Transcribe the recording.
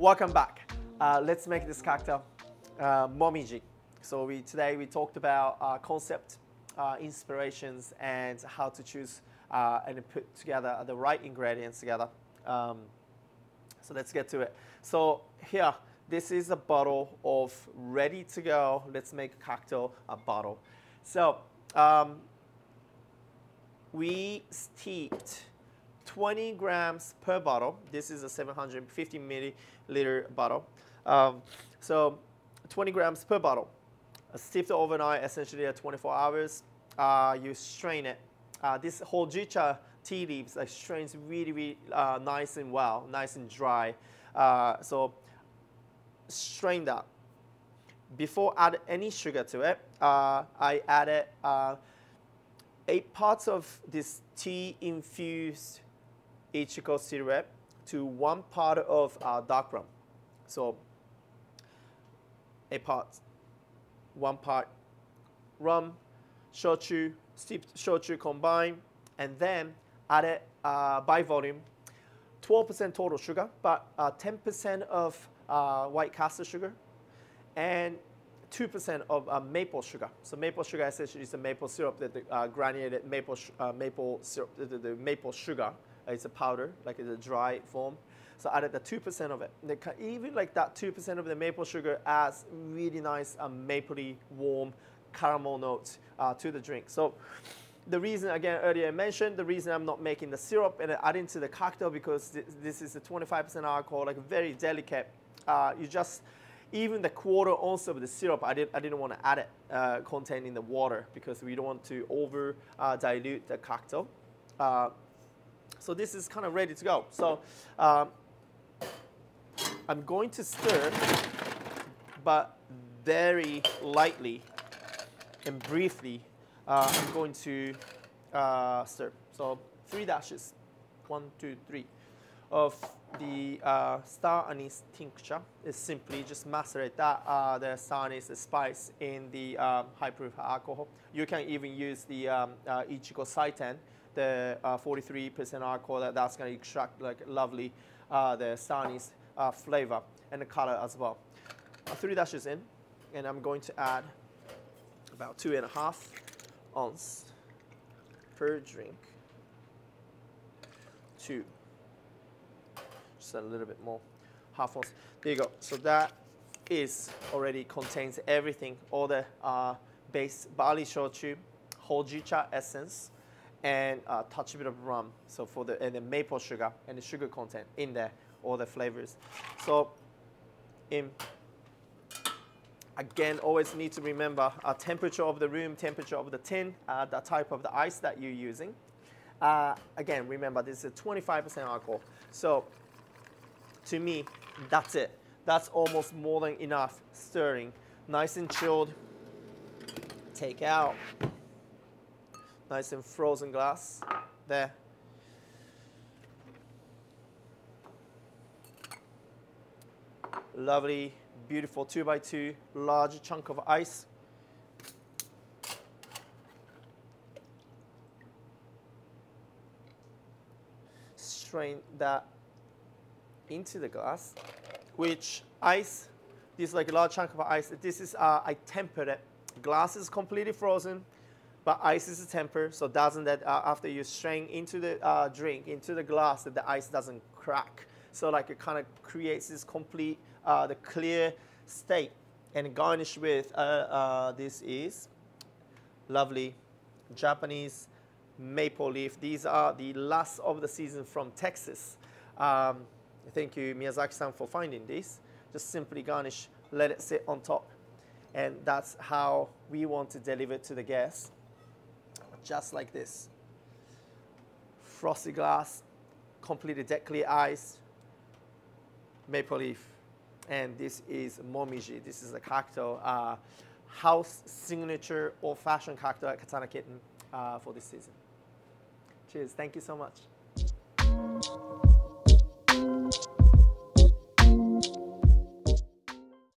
Welcome back. Let's make this cocktail, Momiji. So today we talked about concept, inspirations, and how to choose and put together the right ingredients together. So let's get to it. So here, this is a bottle of ready to go. Let's make a cocktail, a bottle. So we steeped 20 grams per bottle. This is a 750 milliliter bottle. So 20 grams per bottle. Steeped overnight, essentially at 24 hours. You strain it. This hojicha tea leaves strains really nice and well, nice and dry. So strain that. Before add any sugar to it, I added 8 parts of this tea infused Iichiko syrup to 1 part of dark rum. So 8 parts, 1 part rum, shochu, steeped shochu combined, and then add it by volume, 12% total sugar, but 10% of white castor sugar, and 2% of maple sugar. So maple sugar essentially is the maple syrup, the granulated maple syrup, the maple sugar. It's a powder, like it's a dry form. So added the 2% of it. Even like that 2% of the maple sugar adds really nice mapley, warm caramel notes to the drink. So the reason, again, earlier I mentioned, the reason I'm not making the syrup and adding to the cocktail because this is a 25% alcohol, like very delicate. You just, even the quarter ounce of the syrup, I didn't want to add it content in the water because we don't want to over dilute the cocktail. So this is kind of ready to go. So I'm going to stir, but very lightly and briefly. I'm going to stir. So 3 dashes, 1, 2, 3, of the star anise tincture. Is simply just macerate that the star anise, the spice in the high proof alcohol. You can even use the Iichiko Satin, the 43% alcohol. That's going to extract like lovely the star anise flavor and the color as well. 3 dashes in, and I'm going to add about 2.5 ounce per drink. 2. Just a little bit more, half ounce. There you go. So that is already contains everything, all the base barley shochu, hojicha essence, and a touch bit of rum. So for the maple sugar and the sugar content in there, all the flavors. So again, always need to remember temperature of the room, temperature of the tin, the type of the ice that you're using. Again, remember this is a 25% alcohol. So to me, that's it. That's almost more than enough. Stirring, nice and chilled. Take out. Nice and frozen glass. There. Lovely, beautiful 2x2, large chunk of ice. Strain that into the glass, which ice, this is like a large chunk of ice. This is, I tempered it. Glass is completely frozen, but ice is a temper, so doesn't that, after you strain into the drink, into the glass, that the ice doesn't crack. So like it kind of creates this complete, the clear state. And garnish with, this is lovely Japanese maple leaf. These are the last of the season from Texas. Thank you, Miyazaki-san, for finding these. Just simply garnish, let it sit on top. And that's how we want to deliver it to the guests. Just like this. Frosty glass, completely dead clear ice, maple leaf. And this is Momiji. This is a cocktail, house signature old-fashioned cocktail at Katana Kitten for this season. Cheers. Thank you so much.